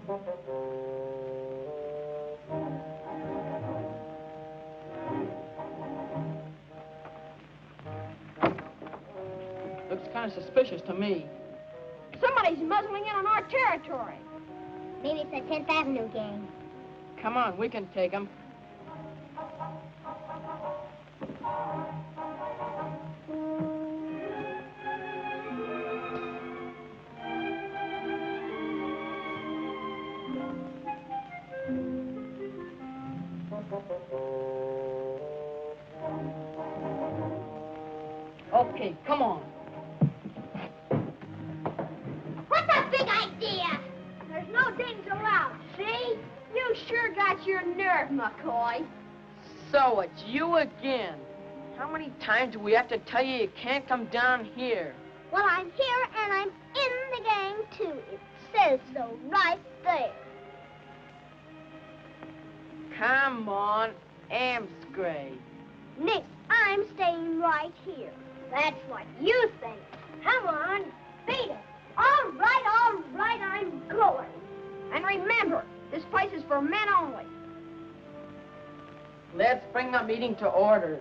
Looks kind of suspicious to me. Somebody's muzzling in on our territory. Maybe it's the 10th Avenue gang. Come on, we can take them. Okay, come on. What's that big idea? There's no dames allowed, see? You sure got your nerve, McCoy. So it's you again. How many times do we have to tell you you can't come down here? Well, I'm here and I'm in the gang, too. It says so right there. Come on, Amscray. Nick, I'm staying right here. That's what you think. Come on, beat it. All right, I'm going. And remember, this place is for men only. Let's bring the meeting to order.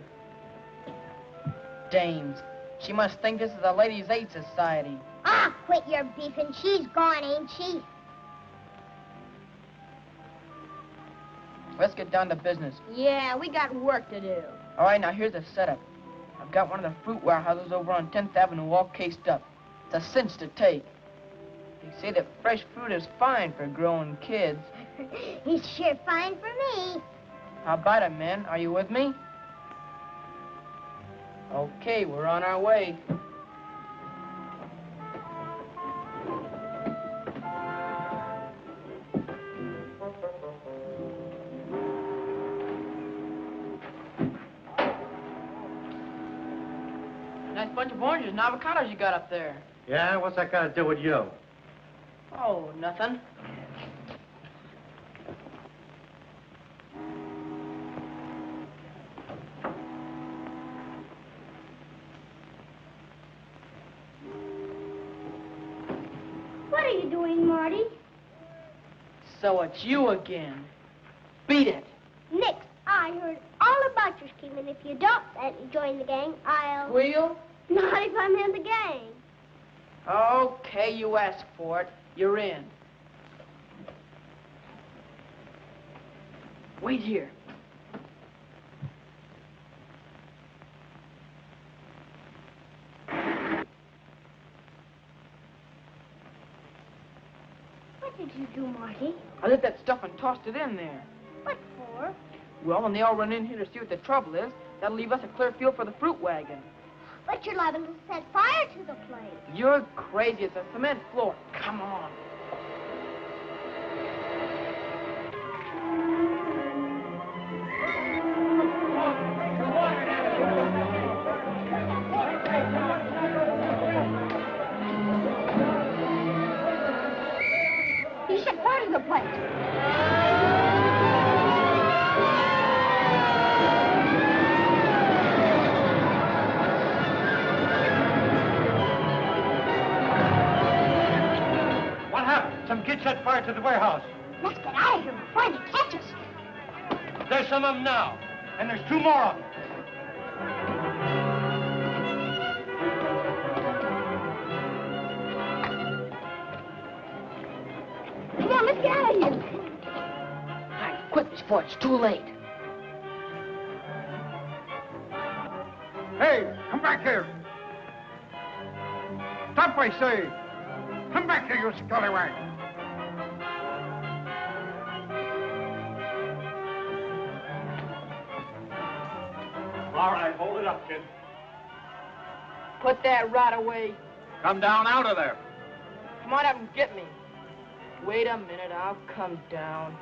Dames, she must think this is a ladies' aid society. Ah, quit your beefing. She's gone, ain't she? Let's get down to business. Yeah, we got work to do. All right, now here's the setup. I've got one of the fruit warehouses over on 10th Avenue all cased up. It's a cinch to take. They say that fresh fruit is fine for growing kids. He's sure fine for me. How about it, men? Are you with me? Okay, we're on our way. Nice bunch of oranges and avocados you got up there. Yeah? What's that got to do with you? Oh, nothing. What are you doing, Marty? So it's you again. Beat it. Nick, I heard all about your scheme, and if you don't let me join the gang, I'll... Wheel? Not if I'm in the gang. Okay, you asked for it. You're in. Wait here. What did you do, Marty? I lit that stuff and tossed it in there. What for? Well, when they all run in here to see what the trouble is, that'll leave us a clear field for the fruit wagon. But you're liable to set fire to the place. You're crazy. It's a cement floor. Come on. He set fire to the place. Some kid set fire to the warehouse. Let's get out of here before they catch us. There's some of them now, and there's 2 more of them. Come on, let's get out of here. All right, quick before it's too late. Hey, come back here. Stop, I say. Come back here, you scallywag. All right, hold it up, kid. Put that right away. Come down out of there. Come on up and get me. Wait a minute, I'll come down.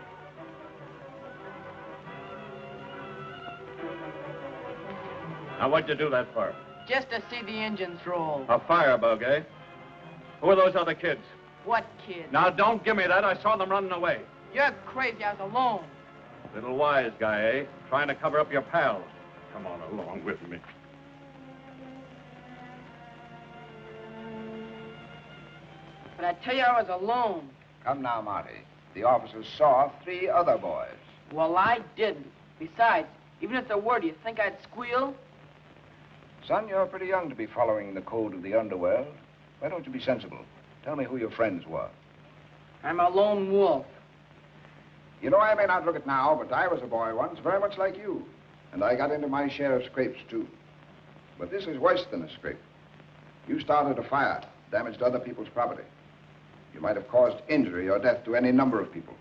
Now, what'd you do that for? Just to see the engines roll. A firebug, eh? Who are those other kids? What kid? Now, don't give me that. I saw them running away. You're crazy. I was alone. Little wise guy, eh? Trying to cover up your pals. Come on along with me. But I tell you, I was alone. Come now, Marty. the officers saw 3 other boys. Well, I didn't. Besides, even if there were, do you think I'd squeal? Son, you're pretty young to be following the code of the underworld. Why don't you be sensible? Tell me who your friends were. I'm a lone wolf. You know, I may not look it now, but I was a boy once, very much like you. And I got into my share of scrapes, too. But this is worse than a scrape. You started a fire, damaged other people's property. You might have caused injury or death to any number of people.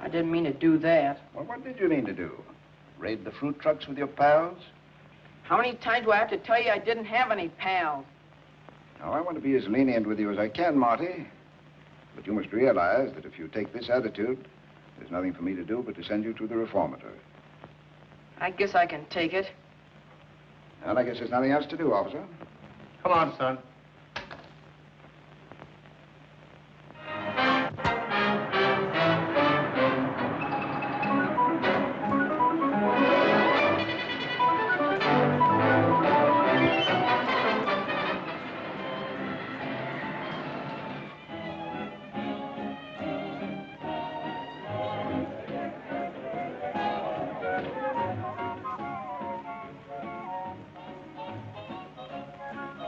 I didn't mean to do that. Well, what did you mean to do? Raid the fruit trucks with your pals? How many times do I have to tell you I didn't have any pals? Now, I want to be as lenient with you as I can, Marty. But you must realize that if you take this attitude, there's nothing for me to do but to send you to the reformatory. I guess I can take it. And I guess there's nothing else to do, officer. Come on, son.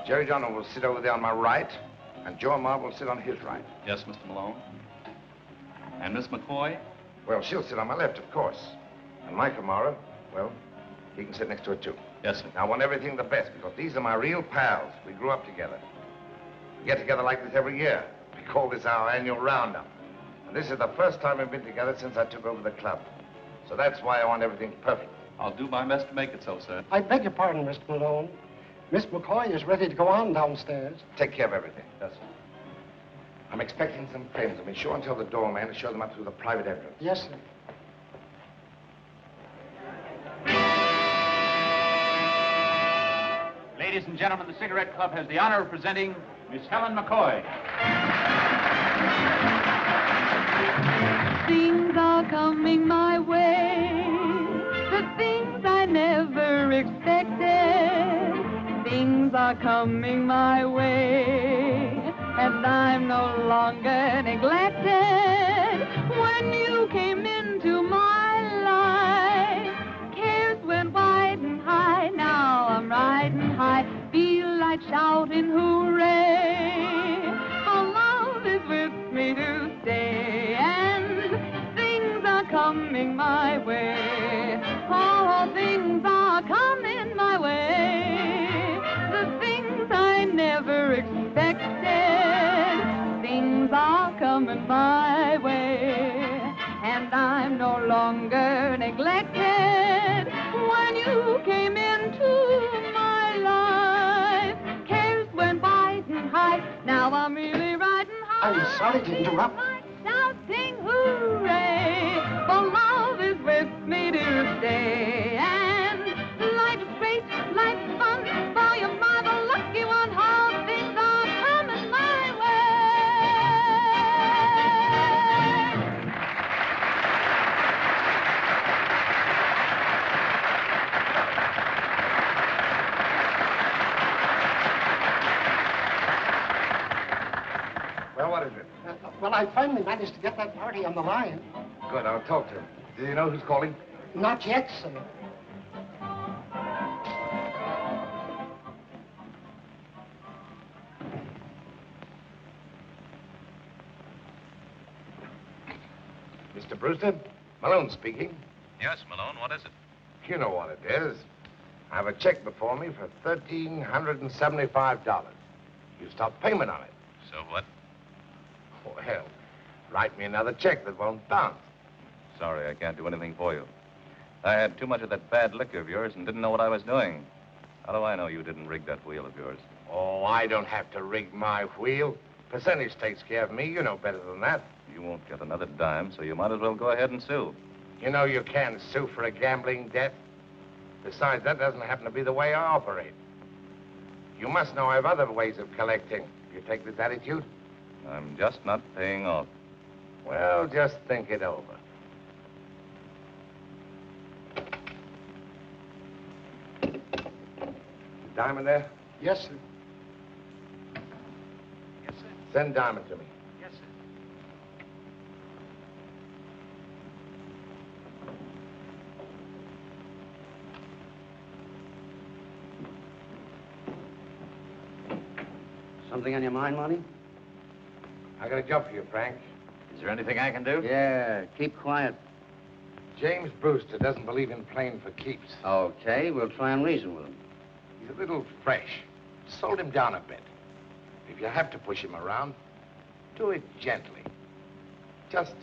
Jerry Johnson will sit over there on my right, and Joe Marr will sit on his right. Yes, Mr. Malone. And Miss McCoy? Well, she'll sit on my left, of course. And Michael Morrow, well, he can sit next to her, too. Yes, sir. Now, I want everything the best, because these are my real pals. We grew up together. We get together like this every year. We call this our annual roundup. And this is the first time we've been together since I took over the club. So that's why I want everything perfect. I'll do my best to make it so, sir. I beg your pardon, Mr. Malone. Miss McCoy is ready to go on downstairs. Take care of everything. Yes, sir. I'm expecting some friends. I'll be sure and tell the doorman to show them up through the private entrance. Yes, sir. Ladies and gentlemen, the Cigarette Club has the honor of presenting Miss Helen McCoy. Things are coming my way, the things I never expected. Things are coming my way, and I'm no longer neglected. When you came into my life, cares went wide and high. Now I'm riding high, feel like shouting hooray. For love is with me to stay, and things are coming my way. All things are coming my way. I never expected. Things are coming my way, and I'm no longer neglected. When you came into my life, cares went wide and high. Now I'm really riding high. I'm sorry to interrupt. Shouting hooray, for love is with me to stay. And life's great, life's fun, for your mother, lucky one, all things are coming my way. Well, what is it? Well, I finally managed to get that party on the line. Good, I'll talk to him. Do you know who's calling? Not yet, sir. Mr. Brewster? Malone speaking. Yes, Malone, what is it? You know what it is. I have a check before me for $1,375. You stop payment on it. So what? Well, write me another check that won't bounce. Sorry, I can't do anything for you. I had too much of that bad liquor of yours and didn't know what I was doing. How do I know you didn't rig that wheel of yours? Oh, I don't have to rig my wheel. Percentage takes care of me. You know better than that. You won't get another dime, so you might as well go ahead and sue. You know you can't sue for a gambling debt. Besides, that doesn't happen to be the way I operate. You must know I have other ways of collecting. You take this attitude? I'm just not paying off. Well, just think it over. Diamond there? Yes, sir. Send Diamond to me. Yes, sir. Something on your mind, Monty? I got a job for you, Frank. Is there anything I can do? Yeah, keep quiet. James Brewster doesn't believe in playing for keeps. Okay, we'll try and reason with him. He's a little fresh. Sold him down a bit. If you have to push him around, do it gently. Just,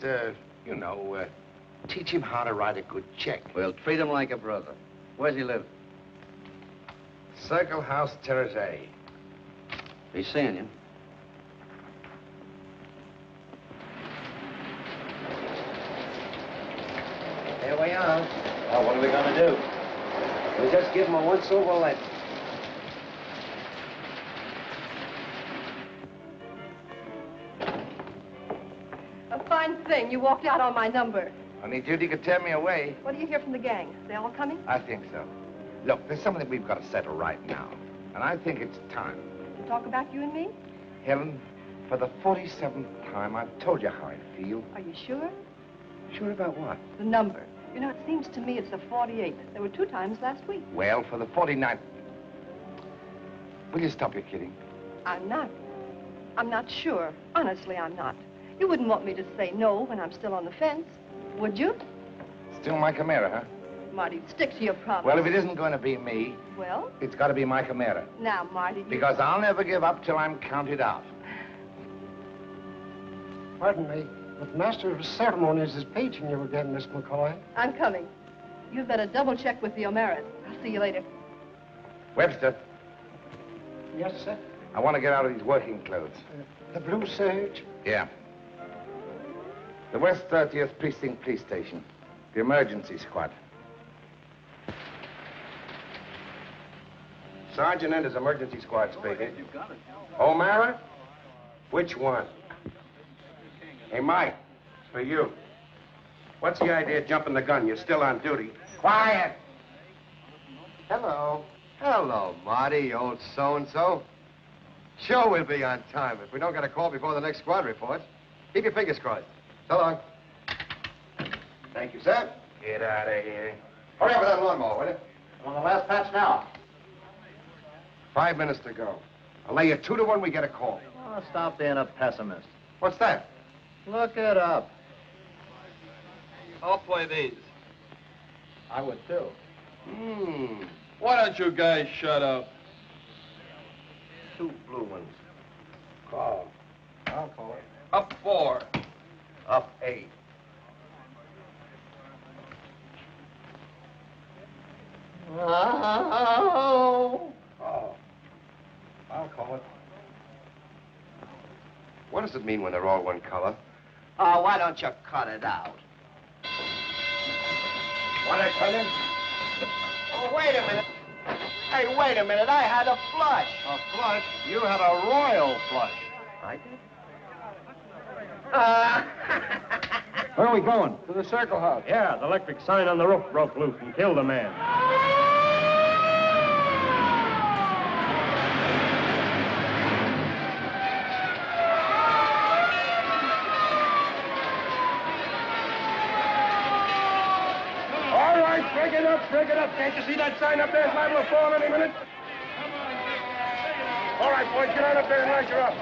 teach him how to write a good check. We'll treat him like a brother. Where's he live? Circle House, Terrace A. He's seeing you. Here we are. Well, what are we going to do? We'll just give him a once-over let. A fine thing. You walked out on my number. Honey, Judy could tear me away. What do you hear from the gang? They all coming? I think so. Look, there's something we've got to settle right now. And I think it's time. Talk about you and me? Helen, for the 47th time, I've told you how I feel. Are you sure? Sure about what? The number. You know, it seems to me it's the 48th. There were 2 times last week. Well, for the 49th... Will you stop your kidding? I'm not. I'm not sure. Honestly, I'm not. You wouldn't want me to say no when I'm still on the fence, would you? Still my Chimera, huh? Marty, stick to your promise. Well, if it isn't going to be me, Well? it's got to be my Chimera. Now, Marty, Because I'll never give up till I'm counted out. Pardon me, but the master of ceremonies is paging you again, Miss McCoy. I'm coming. You'd better double-check with the O'Maras. I'll see you later. Webster, Yes, sir. I want to get out of these working clothes. The blue serge. Yeah. The West 30th Precinct Police Station. The emergency squad. Sergeant enters emergency squad speaking. O'Mara? Which one? Hey, Mike, it's for you. What's the idea of jumping the gun? You're still on duty. Quiet! Hello. Hello, Marty, old so-and-so. Sure, we'll be on time if we don't get a call before the next squad reports. Keep your fingers crossed. So long. Thank you, sir. Get out of here. Hurry up with that lawnmower, will you? On the last patch now. 5 minutes to go. I'll lay you 2 to 1 we get a call. Oh, stop being a pessimist. What's that? Look it up. I'll play these. I would, too. Why don't you guys shut up? 2 blue ones. Call. I'll call it. Up 4. Up 8. Oh. Call. I'll call it. What does it mean when they're all one color? Oh, why don't you cut it out? Want to tell him? Oh, wait a minute. Hey, wait a minute. I had a flush. A flush? You had a royal flush. I did? Where are we going? To the Circle House. Yeah, the electric sign on the roof broke loose and killed a man. All right, break it up, break it up. Can't you see that sign up there is liable to fall any minute? All right, boys, get on up there and measure up.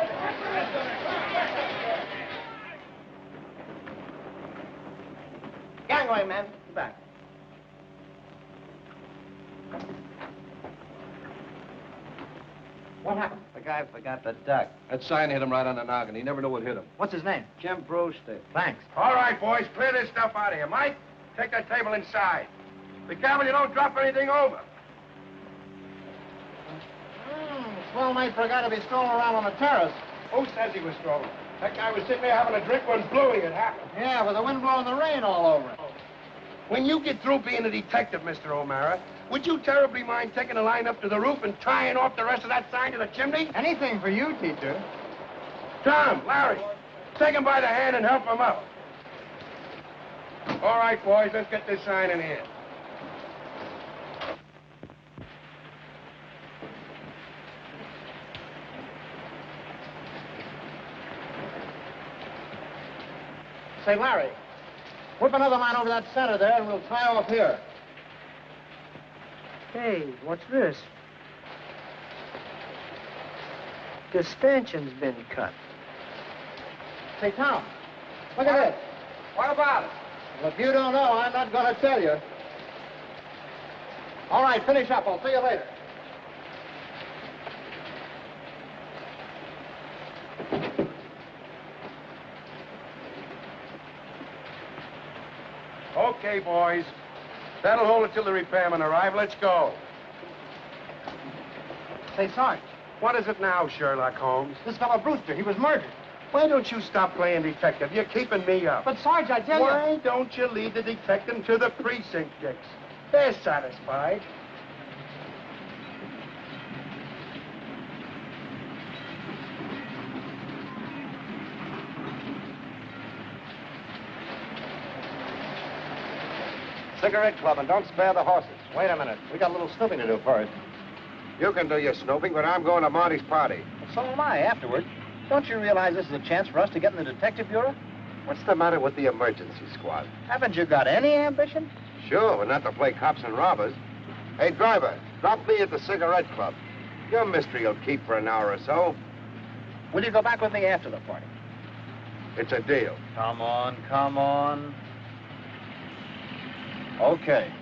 Gangway, man. Back. What happened? The guy forgot the duck. That sign hit him right on the noggin. He never knew what hit him. What's his name? Jim Brewster. Thanks. All right, boys, clear this stuff out of here. Mike, take that table inside. Be careful you don't drop anything over. Swell night for a guy to be strolling around on the terrace. Who says he was strolling? That guy was sitting there having a drink when Bluey had happened. Yeah, with the wind blowing the rain all over it. When you get through being a detective, Mr. O'Mara, would you terribly mind taking a line up to the roof and tying off the rest of that sign to the chimney? Anything for you, teacher. Tom, Larry, take him by the hand and help him up. All right, boys, let's get this sign in here. Say, Larry, whip another man over that center there and we'll tie off here. Hey, what's this? The stanchion's been cut. Say, Tom, look at this. What about it? Well, if you don't know, I'm not going to tell you. All right, finish up. I'll see you later. Okay, boys. That'll hold it till the repairmen arrive. Let's go. Say, Sarge. What is it now, Sherlock Holmes? This fellow Brewster, he was murdered. Why don't you stop playing detective? You're keeping me up. But, Sarge, I tell you... Why don't you lead the detective to the precinct, Dix? They're satisfied. Cigarette club, and don't spare the horses. Wait a minute. We got a little snooping to do first. You can do your snooping, but I'm going to Monty's party. Well, so am I, afterward. Don't you realize this is a chance for us to get in the detective bureau? What's the matter with the emergency squad? Haven't you got any ambition? Sure, but not to play cops and robbers. Hey, driver, drop me at the cigarette club. Your mystery will keep for an hour or so. Will you go back with me after the party? It's a deal. Come on, come on. Okay.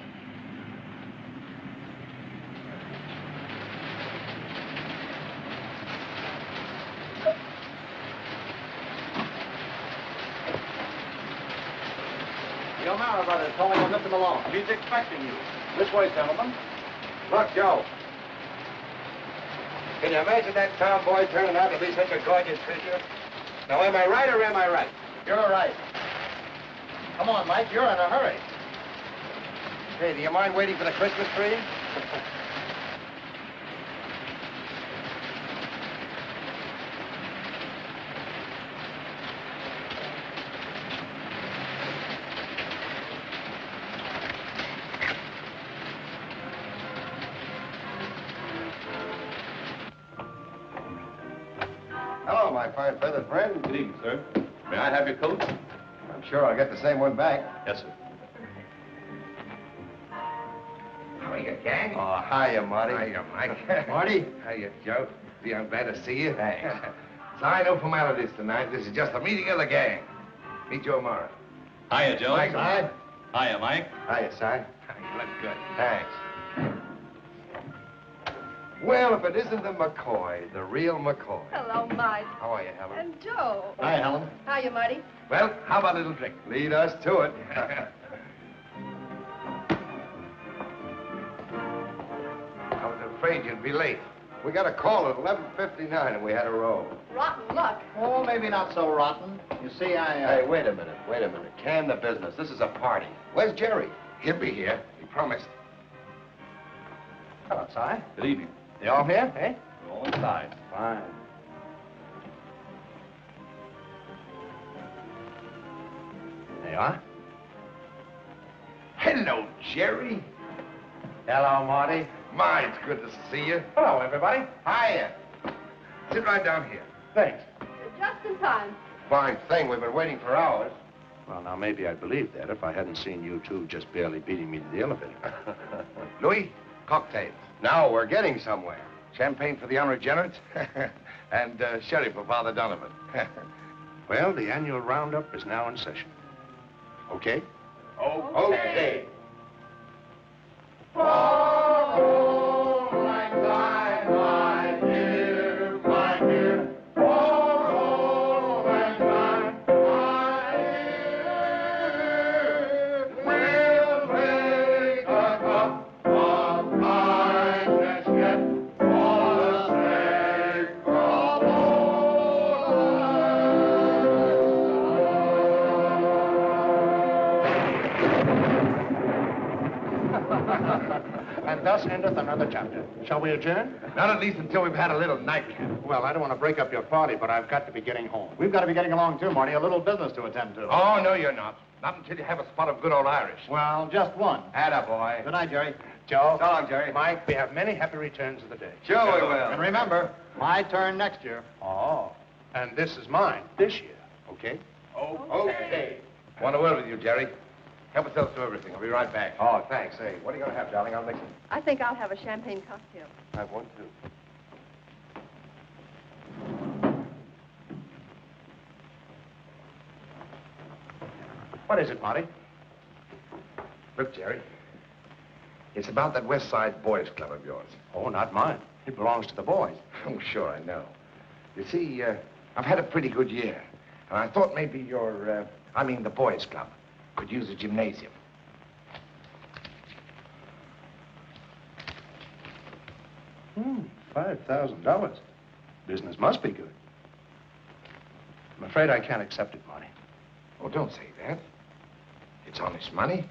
The O'Mara brothers calling on Mr. Malone. He's expecting you. This way, gentlemen. Look, Joe. Can you imagine that tomboy turning out to be such a gorgeous figure? Now, am I right or am I right? You're right. Come on, Mike. You're in a hurry. Hey, do you mind waiting for the Christmas tree? Hello, my fine feathered friend. Good evening, sir. May I have your coat? I'm sure I'll get the same one back. Yes, sir. How are you, gang? Oh, hiya, Marty. Hiya, Mike. Marty. Hiya, Joe. Gee, I'm glad to see you. Thanks. So I no formalities tonight. This is just a meeting of the gang. Meet Joe Mara. Hiya, Joe. Mike. Hi. Hiya, Mike. Hiya, Si. You look good. Thanks. Well, if it isn't the McCoy, the real McCoy. Hello, Mike. How are you, Helen? And Joe. Hi, Helen. Hiya, Marty. Well, how about a little drink? Lead us to it. I was afraid you'd be late. We got a call at 11:59 and we had a row. Rotten luck. Oh, maybe not so rotten. You see, Hey, wait a minute. Can the business. This is a party. Where's Jerry? He'll be here. He promised. Hello, Si. Good evening. You all here, eh? We're all inside. Fine. There you are. Hello, Jerry. Hello, Marty. My, it's good to see you. Hello, everybody. Hiya. Sit right down here. Thanks. You're just in time. Fine thing. We've been waiting for hours. Well, now, maybe I'd believe that if I hadn't seen you two just barely beating me to the elevator. Louis, cocktails. Now we're getting somewhere. Champagne for the unregenerates. And sherry for Father Donovan. Well, the annual roundup is now in session. Okay? Okay. And thus endeth another chapter. Shall we adjourn? Not at least until we've had a little nightcap. Well, I don't want to break up your party, but I've got to be getting home. We've got to be getting along, too, Marty. A little business to attend to. Oh, no, you're not. Not until you have a spot of good old Irish. Well, just one. Atta boy. Good night, Jerry. Joe. So long, Jerry. Mike, we have many happy returns of the day. Sure we will. And remember, my turn next year. Oh. And this is mine this year, okay? Okay. Want a word with you, Jerry. Help yourself to everything. I'll be right back. Oh, thanks. Hey, what are you going to have, darling? I'll mix it. I think I'll have a champagne cocktail. I have one, too. What is it, Marty? Look, Jerry. It's about that West Side Boys Club of yours. Oh, not mine. It belongs to the boys. Oh, sure, I know. You see, I've had a pretty good year. And I thought maybe the Boys Club could use a gymnasium. $5,000. Business must be good. I'm afraid I can't accept it, Marty. Oh, don't say that. It's honest money.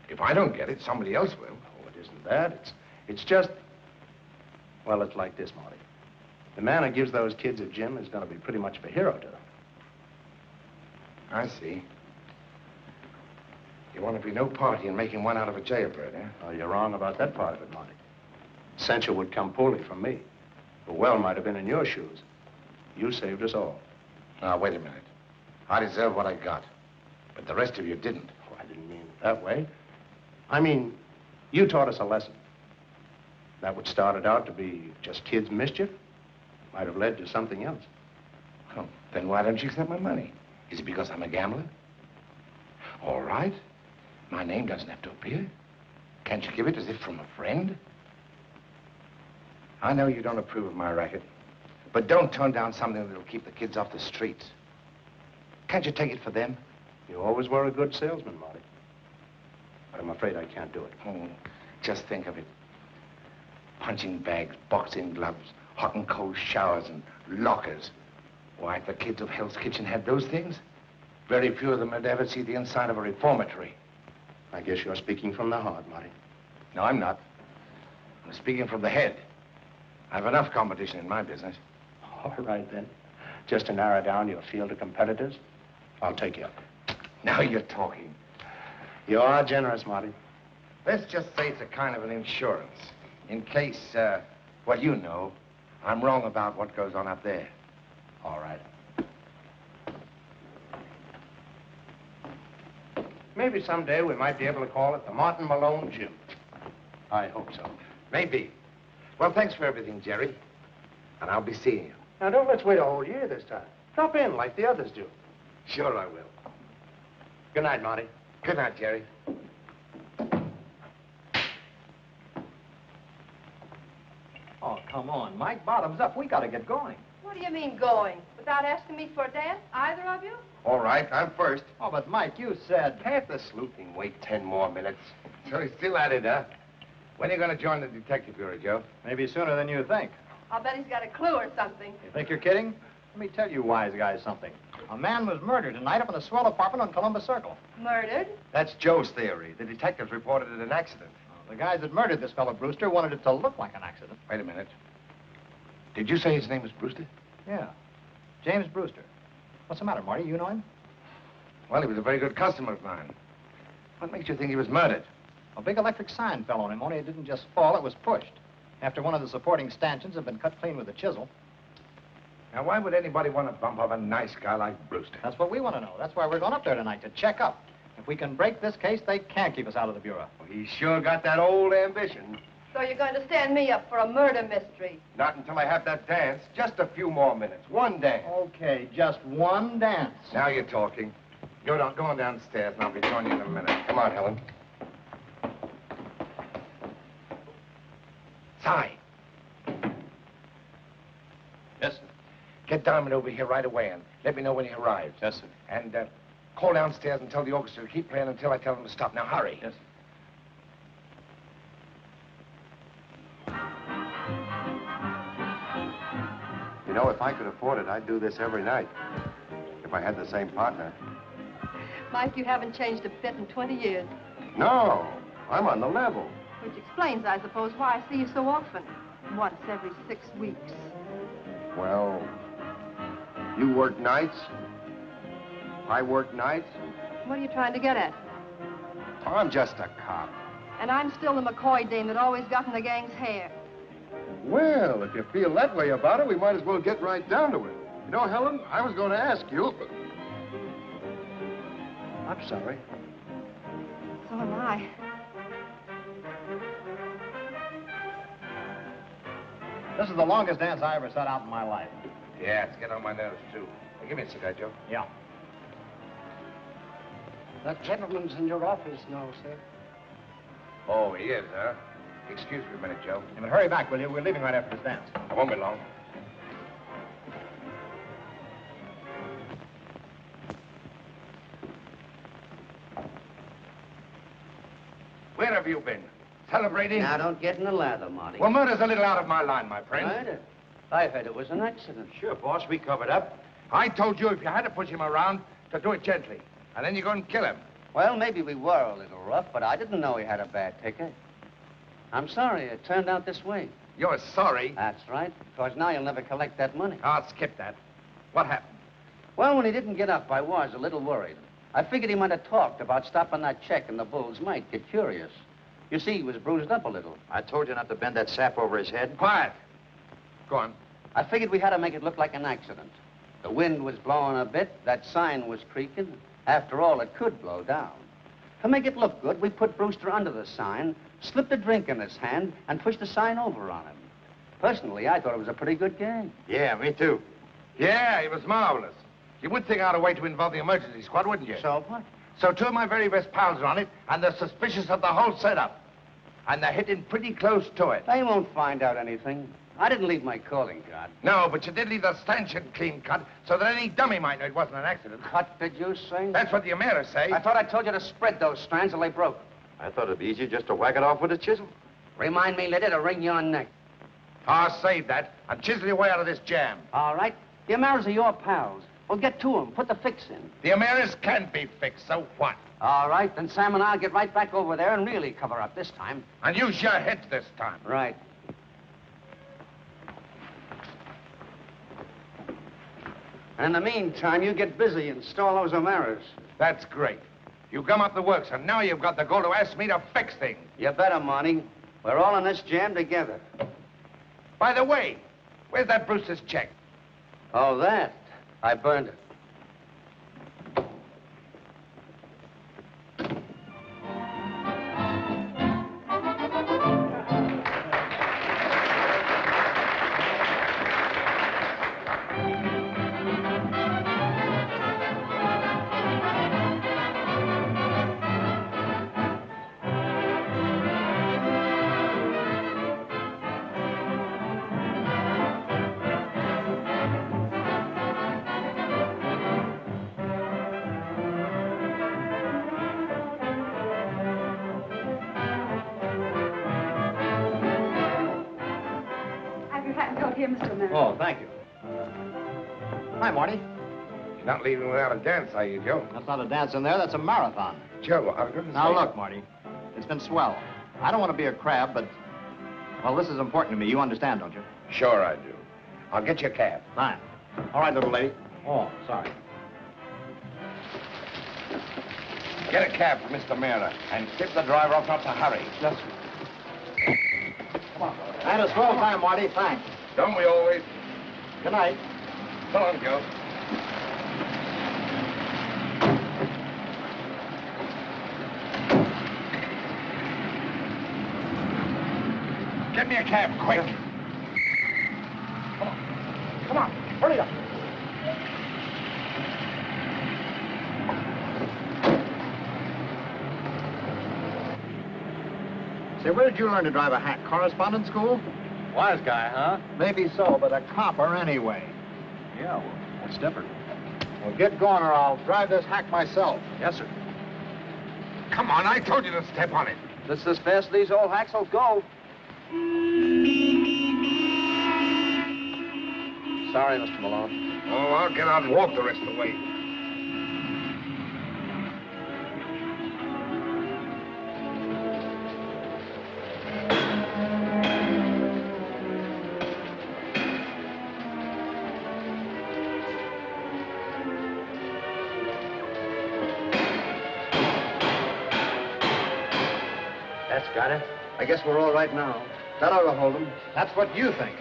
If I don't get it, somebody else will. Oh, it isn't that. It's just... Well, it's like this, Marty. The man who gives those kids a gym is going to be pretty much of a hero to them. I see. You want to be no party in making one out of a jailbird, eh? Oh, you're wrong about that part of it, Marty. Censure would come poorly from me. The well might have been in your shoes. You saved us all. Now, wait a minute. I deserve what I got. But the rest of you didn't. Oh, I didn't mean it that way. I mean, you taught us a lesson. That which started out to be just kids' mischief might have led to something else. Oh, then why don't you accept my money? Is it because I'm a gambler? All right. My name doesn't have to appear. Can't you give it as if from a friend? I know you don't approve of my racket, but don't turn down something that'll keep the kids off the streets. Can't you take it for them? You always were a good salesman, Marty. But I'm afraid I can't do it. Oh, just think of it. Punching bags, boxing gloves, hot and cold showers, and lockers. Why, if the kids of Hell's Kitchen had those things, very few of them would ever see the inside of a reformatory. I guess you're speaking from the heart, Marty. No, I'm not. I'm speaking from the head. I have enough competition in my business. All right, then. Just to narrow down your field of competitors, I'll take you up. Now you're talking. You are generous, Marty. Let's just say it's a kind of an insurance. In case, well, you know, I'm wrong about what goes on up there. All right. Maybe someday we might be able to call it the Martin Malone Gym. I hope so. Maybe. Well, thanks for everything, Jerry. And I'll be seeing you. Now, don't let's wait a whole year this time. Drop in like the others do. Sure I will. Good night, Marty. Good night, Jerry. Oh, come on, Mike. Bottoms up. We gotta get going. What do you mean going? Without asking me for a dance, either of you? All right, I'm first. Oh, but Mike, you said... Can't the sleuthing wait 10 more minutes? So he's still at it, huh? When are you going to join the detective bureau, Joe? Maybe sooner than you think. I'll bet he's got a clue or something. You think you're kidding? Let me tell you wise guys something. A man was murdered tonight up in a swell apartment on Columbus Circle. Murdered? That's Joe's theory. The detectives reported it an accident. The guys that murdered this fellow Brewster wanted it to look like an accident. Wait a minute. Did you say his name was Brewster? Yeah. James Brewster. What's the matter, Marty? You know him? Well, he was a very good customer of mine. What makes you think he was murdered? A big electric sign fell on him, only it didn't just fall, it was pushed. After one of the supporting stanchions had been cut clean with a chisel. Now, why would anybody want to bump off a nice guy like Brewster? That's what we want to know. That's why we're going up there tonight, to check up. If we can break this case, they can't keep us out of the bureau. Well, he sure got that old ambition. So you're going to stand me up for a murder mystery? Not until I have that dance. Just a few more minutes. One dance. Okay, just one dance. Now you're talking. Go on downstairs, and I'll be joining you in a minute. Come on, Helen. Si. Yes, sir. Get Diamond over here right away and let me know when he arrives. Yes, sir. And call downstairs and tell the orchestra to keep playing until I tell them to stop. Now, hurry. Yes, sir. You know, if I could afford it, I'd do this every night. If I had the same partner. Mike, you haven't changed a bit in 20 years. No, I'm on the level. Which explains, I suppose, why I see you so often. Once every 6 weeks. Well, you work nights. I work nights. What are you trying to get at? I'm just a cop. And I'm still the McCoy dame that always got in the gang's hair. Well, if you feel that way about it, we might as well get right down to it. You know, Helen, I was going to ask you, but... I'm sorry. So am I. This is the longest dance I ever set out in my life. Yeah, it's getting on my nerves, too. Hey, give me a cigar, Joe. Yeah. That gentleman's in your office now, sir. Oh, he is, huh? Excuse me a minute, Joe. Yeah, but hurry back, will you? We're leaving right after this dance. I won't be long. Where have you been? Celebrating? Now, don't get in the lather, Marty. Well, murder's a little out of my line, my friend. Murder? I heard it was an accident. Sure, boss, we covered up. I told you if you had to push him around, to do it gently. And then you go and kill him. Well, maybe we were a little rough, but I didn't know he had a bad ticket. I'm sorry it turned out this way. You're sorry? That's right, because now you'll never collect that money. I'll skip that. What happened? Well, when he didn't get up, I was a little worried. I figured he might have talked about stopping that check and the bulls might get curious. You see, he was bruised up a little. I told you not to bend that sap over his head. Quiet. Go on. I figured we had to make it look like an accident. The wind was blowing a bit, that sign was creaking. After all, it could blow down. To make it look good, we put Brewster under the sign, slipped a drink in his hand, and pushed the sign over on him. Personally, I thought it was a pretty good game. Yeah, me too. Yeah, it was marvelous. You would think out a way to involve the emergency squad, wouldn't you? So what? So two of my very best pals are on it, and they're suspicious of the whole setup. And they're hitting pretty close to it. They won't find out anything. I didn't leave my calling card. No, but you did leave the stanchion clean cut, so that any dummy might know it wasn't an accident. Cut, did you say? That's what the Emirs say. I thought I told you to spread those strands till they broke. I thought it'd be easier just to whack it off with a chisel. Remind me later to wring your neck. I'll save that and chisel your way out of this jam. All right. The Emirs are your pals. Well, get to them. Put the fix in. The Emirs can be fixed, so what? All right, then Sam and I'll get right back over there and really cover up this time. And use your heads this time. Right. And in the meantime, you get busy and install those Emirs. That's great. You gum up the works, and now you've got the gall to ask me to fix things. You better, Monty. We're all in this jam together. By the way, where's that Brewster's check? Oh, that? I burned it. Oh, thank you. Hi, Marty. You're not leaving without a dance, are you, Joe? That's not a dance in there, that's a marathon. Joe, I was going to Now, say... look, Marty. It's been swell. I don't want to be a crab, but... Well, this is important to me. You understand, don't you? Sure I do. I'll get you a cab. Fine. All right, little lady. Oh, sorry. Get a cab for Mr. Mera and tip the driver off not to hurry. Yes, sir. Come on. And a swell time, Marty. Thanks. Don't we always? Good night. So long, Joe. Get me a cab, quick. Come on. Come on. Hurry up. Say, where did you learn to drive a hack? Correspondence school? Wise guy, huh? Maybe so, but a copper anyway. Yeah, well, what's different? Well, get going or I'll drive this hack myself. Yes, sir. Come on, I told you to step on it. Just as fast as these old hacks will go. Sorry, Mr. Malone. Oh, I'll get out and walk the rest of the way. That's got it. I guess we're all right now. That ought to hold them. That's what you think.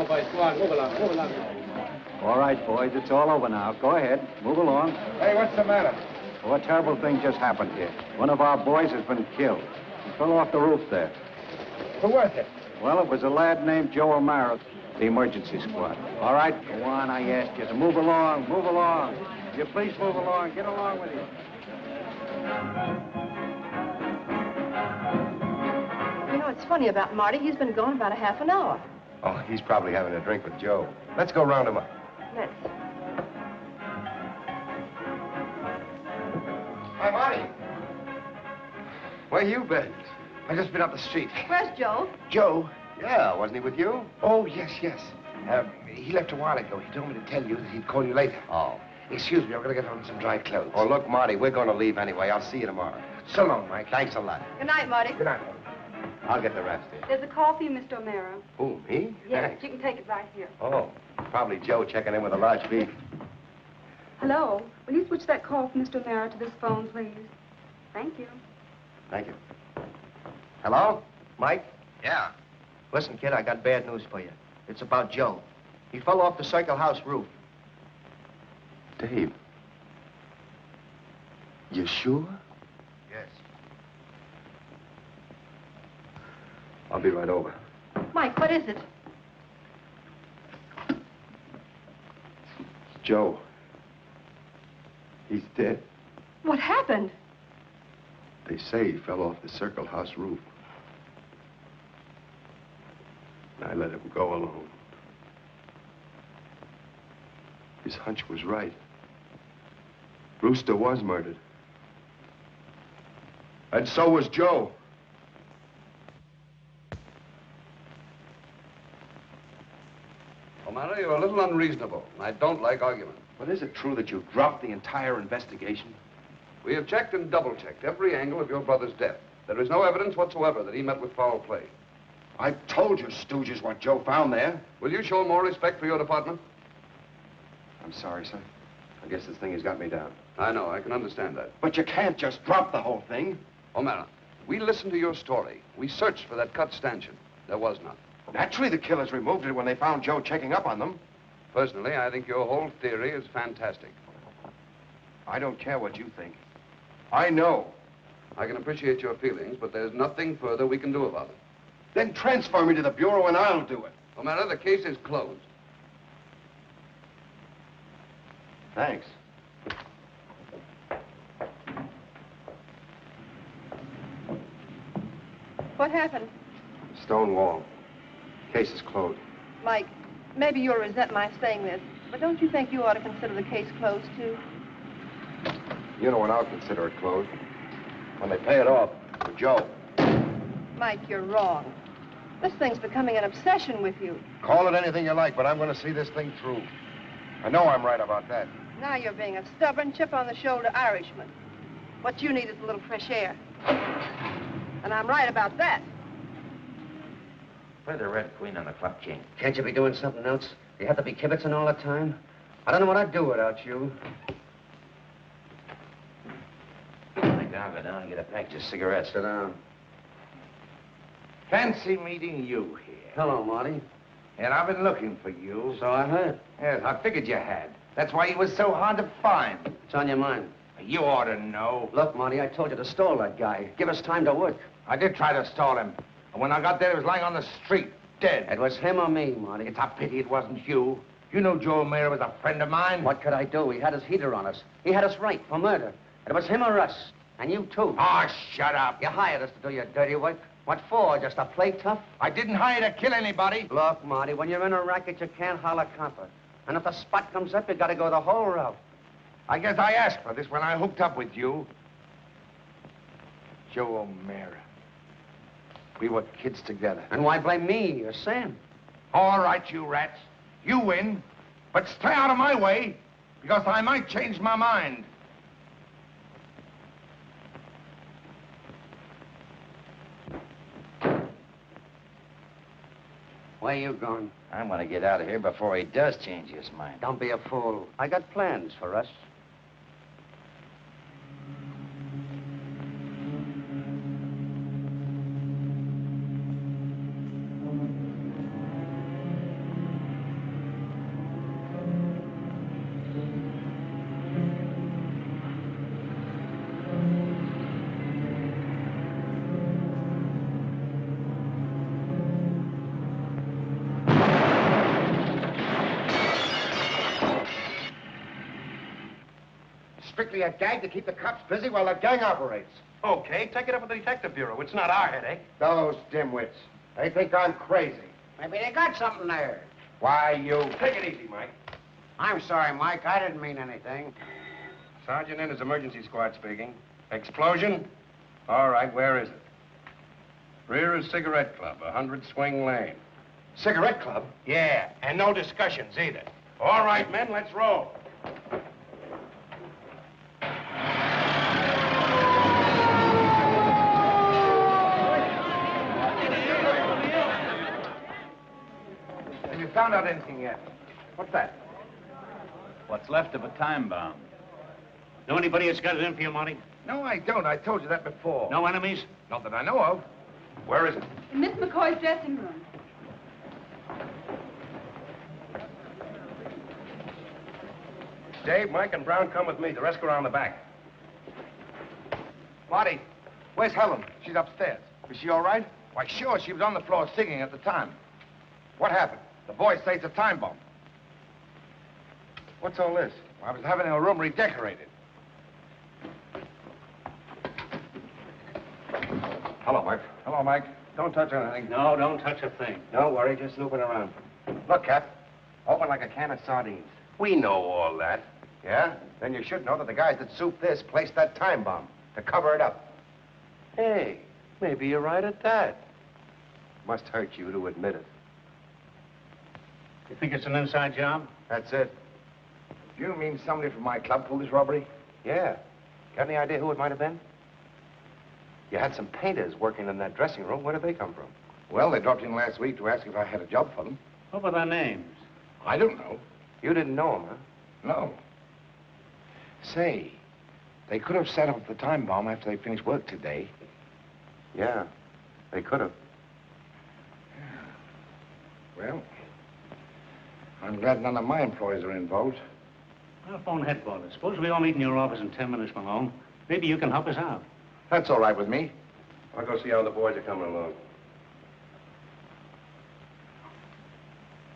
boys. Go on, move along, move along. All right, boys, it's all over now. Go ahead. Move along. Hey, what's the matter? Oh, a terrible thing just happened here. One of our boys has been killed. He fell off the roof there. Who was it? Well, it was a lad named Joe O'Mara, the emergency squad. All right, go on, I asked you to move along, move along. You please move along. Get along with you. You know, it's funny about Marty. He's been gone about a half an hour. Oh, he's probably having a drink with Joe. Let's go round him up. Let's. Hi, Marty. Where you been? I just been up the street. Where's Joe? Joe? Yeah, wasn't he with you? Oh, yes, yes. He left a while ago. He told me to tell you that he'd call you later. Oh. Excuse me, I'm going to get on some dry clothes. Oh, look, Marty, we're going to leave anyway. I'll see you tomorrow. So long, Mike. Thanks a lot. Good night, Marty. Good night. I'll get the rest here. There's a call for you, Mr. O'Mara. Who, me? Yes, Thanks. you can take it right here. Oh, probably Joe checking in with a large beef. Hello. Will you switch that call from Mr. O'Mara to this phone, please? Thank you. Thank you. Hello? Mike? Yeah. Listen, kid, I got bad news for you. It's about Joe. He fell off the Circle House roof. Dave. You sure? Yes. I'll be right over. Mike, what is it? Joe. He's dead. What happened? They say he fell off the Circle House roof. And I let him go alone. His hunch was right. Brewster was murdered. And so was Joe. O'Mara, you're a little unreasonable. I don't like argument. But is it true that you dropped the entire investigation? We have checked and double-checked every angle of your brother's death. There is no evidence whatsoever that he met with foul play. I told you, stooges, what Joe found there. Will you show more respect for your department? I'm sorry, sir. I guess this thing has got me down. I know, I can understand that. But you can't just drop the whole thing. O'Mara, we listened to your story. We searched for that cut stanchion. There was none. Naturally, the killers removed it when they found Joe checking up on them. Personally, I think your whole theory is fantastic. I don't care what you think. I know. I can appreciate your feelings, but there's nothing further we can do about it. Then transfer me to the Bureau and I'll do it. O'Mara, the case is closed. Thanks. What happened? Stone wall. Case is closed. Mike, maybe you'll resent my saying this, but don't you think you ought to consider the case closed, too? You know when I'll consider it closed? When they pay it off for Joe. Mike, you're wrong. This thing's becoming an obsession with you. Call it anything you like, but I'm going to see this thing through. I know I'm right about that. Now you're being a stubborn, chip-on-the-shoulder Irishman. What you need is a little fresh air. And I'm right about that. Play the Red Queen on the club king. Can't you be doing something else? You have to be kibitzing all the time? I don't know what I'd do without you. I'll go down and get a package of cigarettes. Sit down. Fancy meeting you here. Hello, Marty. And I've been looking for you. So I heard. Yes, I figured you had. That's why you was so hard to find. What's on your mind? You ought to know. Look, Marty, I told you to stall that guy. Give us time to work. I did try to stall him. And when I got there, he was lying on the street, dead. It was him or me, Marty. It's a pity it wasn't you. You know Joe O'Mara was a friend of mine. What could I do? He had his heater on us. He had us right for murder. It was him or us. And you, too. Oh, shut up. You hired us to do your dirty work. What for? Just to play tough? I didn't hire to kill anybody. Look, Marty, when you're in a racket, you can't holler copper. And if the spot comes up, you gotta go the whole route. I guess I asked for this when I hooked up with you. Joe O'Mara. We were kids together. And why blame me or Sam? All right, you rats. You win. But stay out of my way, because I might change my mind. Where you going? I'm gonna get out of here before he does change his mind. Don't be a fool. I got plans for us. strictly a gag to keep the cops busy while the gang operates. Okay, take it up with the Detective Bureau. It's not our headache. Those dimwits. They think I'm crazy. Maybe they got something there. Why, you... Take it easy, Mike. I'm sorry, Mike. I didn't mean anything. Sergeant Ennis, emergency squad speaking. Explosion? All right, where is it? Rear of Cigarette Club, 100 Swing Lane. Cigarette Club? Yeah, and no discussions either. All right, men, let's roll. Have you found out anything yet? What's that? What's left of a time bomb. Know anybody that's got it in for you, Monty? No, I don't. I told you that before. No enemies? Not that I know of. Where is it? In Miss McCoy's dressing room. Dave, Mike, and Brown, come with me. The rest go around the back. Marty, where's Helen? She's upstairs. Is she all right? Why, sure. She was on the floor singing at the time. What happened? The boys say it's a time bomb. What's all this? I was having her room redecorated. Hello, Mike. Hello, Mike. Don't touch anything. No, don't touch a thing. Don't worry, just snooping around. Look, Cap. Open like a can of sardines. We know all that. Yeah? Then you should know that the guys that souped this placed that time bomb to cover it up. Hey, maybe you're right at that. Must hurt you to admit it. You think it's an inside job? That's it. Do you mean somebody from my club pulled this robbery? Yeah. Got any idea who it might have been? You had some painters working in that dressing room. Where did they come from? Well, they dropped in last week to ask if I had a job for them. What were their names? I don't know. You didn't know them, huh? No. Say, they could have set up the time bomb after they finished work today. Yeah, they could have. Well, I'm glad none of my employees are involved. I'll phone headquarters. Suppose we all meet in your office in 10 minutes, Malone. Maybe you can help us out. That's all right with me. I'll go see how the boys are coming along.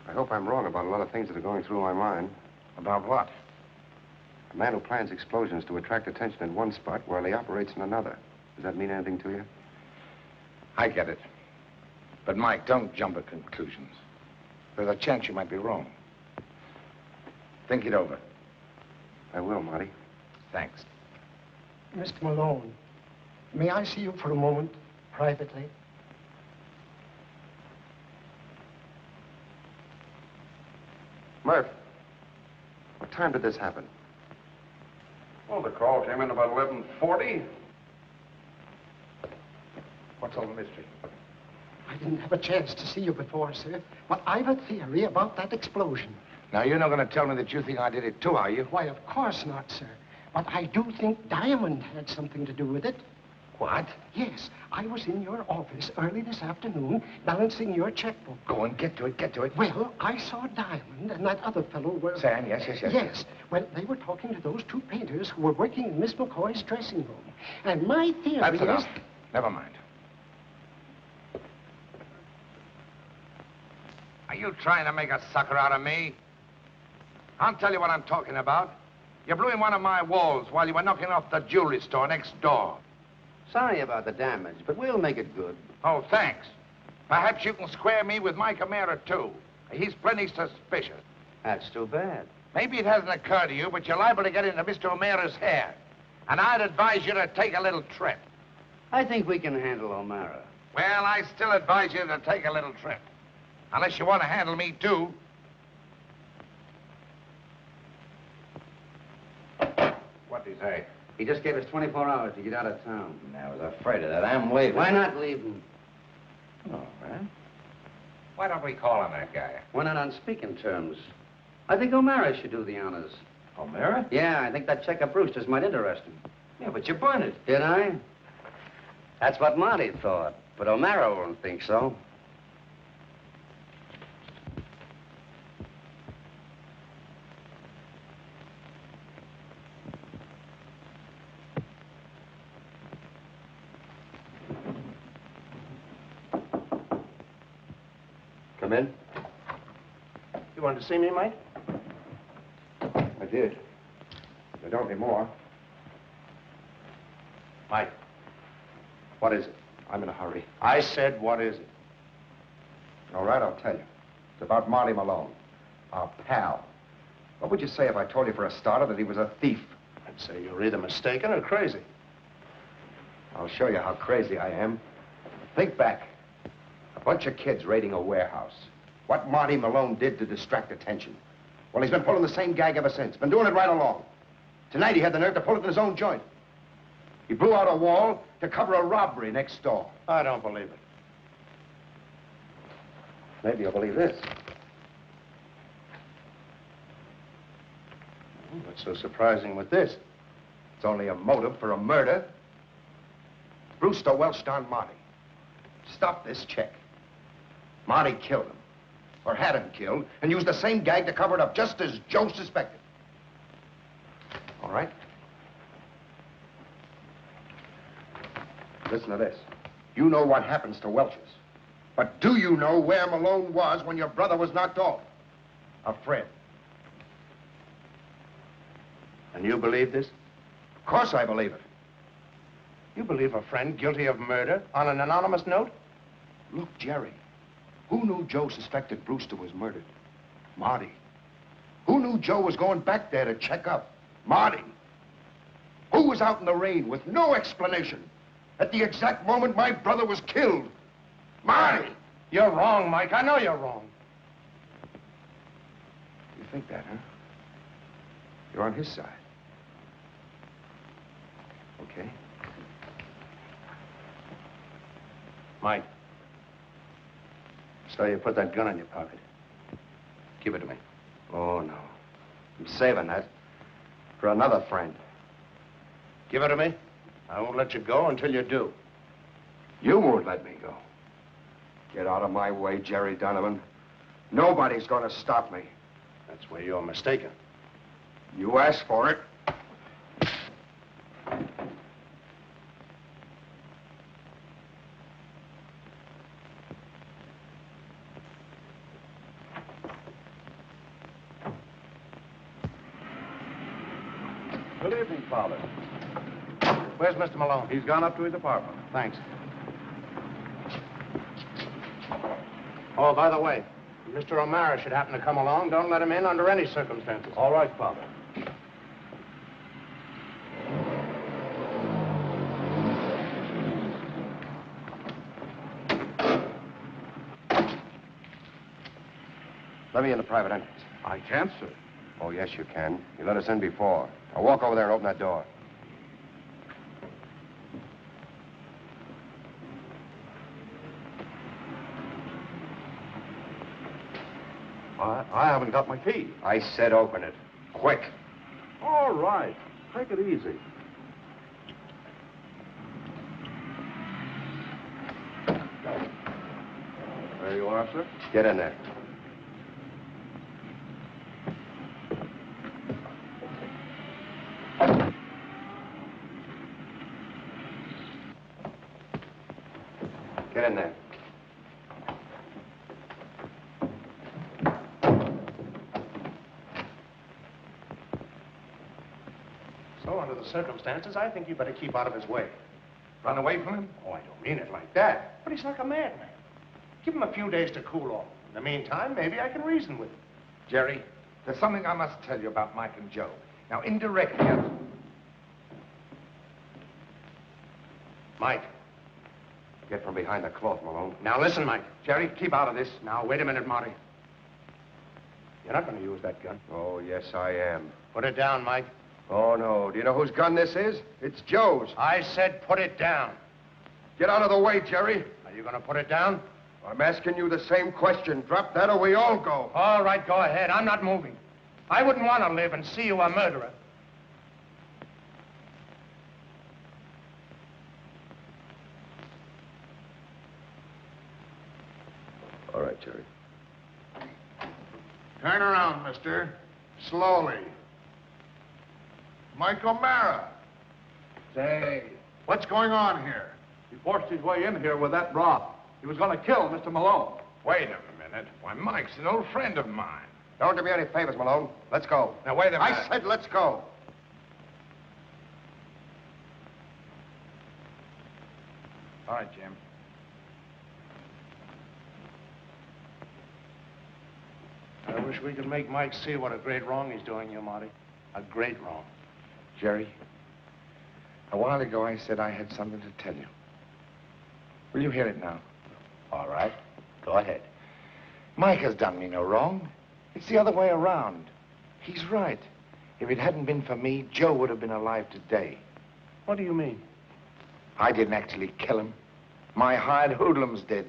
I hope I'm wrong about a lot of things that are going through my mind. About what? A man who plans explosions to attract attention in one spot while he operates in another. Does that mean anything to you? I get it. But, Mike, don't jump at conclusions. There's a chance you might be wrong. Think it over. I will, Marty. Thanks. Mr. Malone, may I see you for a moment, privately? Murph, what time did this happen? Well, the call came in about 11:40. What's all the mystery? I didn't have a chance to see you before, sir, but I've a theory about that explosion. Now, you're not going to tell me that you think I did it too, are you? Why, of course not, sir. But I do think Diamond had something to do with it. What? Yes, I was in your office early this afternoon balancing your checkbook. Go on, get to it. Well, I saw Diamond and that other fellow were... Sam, yes. Yes. Well, they were talking to those two painters who were working in Miss McCoy's dressing room. And my theory That's is... enough. Never mind. Are you trying to make a sucker out of me? I'll tell you what I'm talking about. You blew in one of my walls while you were knocking off the jewelry store next door. Sorry about the damage, but we'll make it good. Oh, thanks. Perhaps you can square me with Mike O'Mara, too. He's plenty suspicious. That's too bad. Maybe it hasn't occurred to you, but you're liable to get into Mr. O'Mara's hair. And I'd advise you to take a little trip. I think we can handle O'Mara. Well, I still advise you to take a little trip. Unless you want to handle me, too. What'd he say? He just gave us 24 hours to get out of town. I was afraid of that. I'm leaving. Why not leave him? All right. Why don't we call on that guy? We're not on speaking terms. I think O'Mara should do the honors. O'Mara? Yeah, I think that check of Brewster's might interest him. Yeah, but you burned it. Did I? That's what Monty thought. But O'Mara won't think so. Come in. You wanted to see me, Mike? I did. But don't anymore. Mike, what is it? I'm in a hurry. I said, what is it? All right, I'll tell you. It's about Marty Malone, our pal. What would you say if I told you for a starter that he was a thief? I'd say you're either mistaken or crazy. I'll show you how crazy I am. Think back. A bunch of kids raiding a warehouse. What Marty Malone did to distract attention. Well, he's been pulling the same gag ever since. Been doing it right along. Tonight he had the nerve to pull it in his own joint. He blew out a wall to cover a robbery next door. I don't believe it. Maybe you'll believe this. What's so surprising with this? It's only a motive for a murder. Brewster welched on Marty. Stop this check. Marty killed him. Or had him killed, and used the same gag to cover it up, just as Joe suspected. All right? Listen to this. You know what happens to Welch's. But do you know where Malone was when your brother was knocked off? A friend. And you believe this? Of course I believe it. You believe a friend guilty of murder on an anonymous note? Look, Jerry. Who knew Joe suspected Brewster was murdered? Marty. Who knew Joe was going back there to check up? Marty. Who was out in the rain with no explanation at the exact moment my brother was killed? Marty! You're wrong, Mike. I know you're wrong. You think that, huh? You're on his side. Okay. Mike. So you put that gun in your pocket. Give it to me. Oh, no. I'm saving that for another friend. Give it to me. I won't let you go until you do. You won't let me go. Get out of my way, Jerry Donovan. Nobody's going to stop me. That's where you're mistaken. You asked for it. Good evening, Father. Where's Mr. Malone? He's gone up to his apartment. Thanks. Oh, by the way, if Mr. O'Mara should happen to come along, don't let him in under any circumstances. All right, Father. Let me in the private entrance. I can't, sir. Oh, yes, you can. You let us in before. Now walk over there and open that door. I haven't got my key. I said open it. Quick. All right. Take it easy. There you are, sir. Get in there. Get in there. So, under the circumstances, I think you better keep out of his way. Run away from him? Oh, I don't mean it like that. But he's like a madman. Give him a few days to cool off. In the meantime, maybe I can reason with him. Jerry, there's something I must tell you about Mike and Joe. Now, indirectly, Mike. Get from behind the cloth, Malone. Now, listen, Mike. Jerry, keep out of this. Now, wait a minute, Marty. You're not going to use that gun. Oh, yes, I am. Put it down, Mike. Oh, no. Do you know whose gun this is? It's Joe's. I said put it down. Get out of the way, Jerry. Are you going to put it down? I'm asking you the same question. Drop that or we all go. All right, go ahead. I'm not moving. I wouldn't want to live and see you a murderer. All right, Jerry. Turn around, mister. Slowly. Mike O'Mara. Say, what's going on here? He forced his way in here with that rod. He was going to kill Mr. Malone. Wait a minute. Why, Mike's an old friend of mine. Don't do me any favors, Malone. Let's go. Now, wait a minute. I said let's go. All right, Jim. I wish we could make Mike see what a great wrong he's doing you, Marty. A great wrong. Jerry, a while ago I said I had something to tell you. Will you hear it now? All right. Go ahead. Mike has done me no wrong. It's the other way around. He's right. If it hadn't been for me, Joe would have been alive today. What do you mean? I didn't actually kill him. My hired hoodlums did.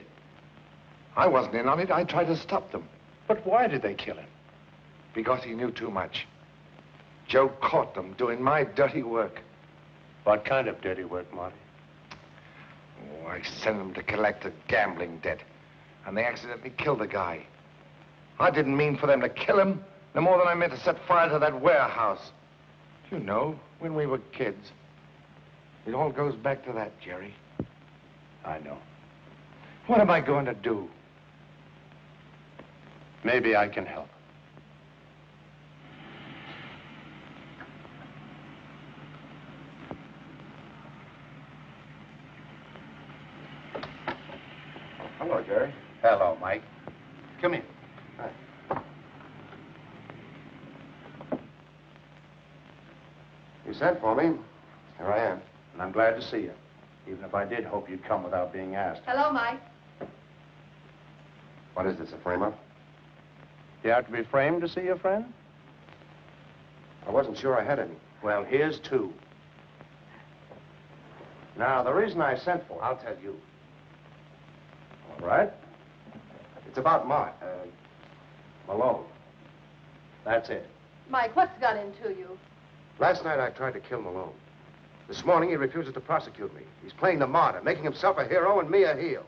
I wasn't in on it. I tried to stop them. But why did they kill him? Because he knew too much. Joe caught them doing my dirty work. What kind of dirty work, Marty? Oh, I sent them to collect a gambling debt, and they accidentally killed the guy. I didn't mean for them to kill him, no more than I meant to set fire to that warehouse. You know, when we were kids. It all goes back to that, Jerry. I know. What am I going to do? Maybe I can help. Hello, Jerry. Hello, Mike. Come in. Hi. You sent for me. Here I am. And I'm glad to see you. Even if I did hope you'd come without being asked. Hello, Mike. What is this, a frame-up? You have to be framed to see your friend? I wasn't sure I had any. Well, here's two. Now, the reason I sent for... I'll tell you. All right. It's about Malone. That's it. Mike, what's got into you? Last night I tried to kill Malone. This morning he refuses to prosecute me. He's playing the martyr, making himself a hero and me a heel.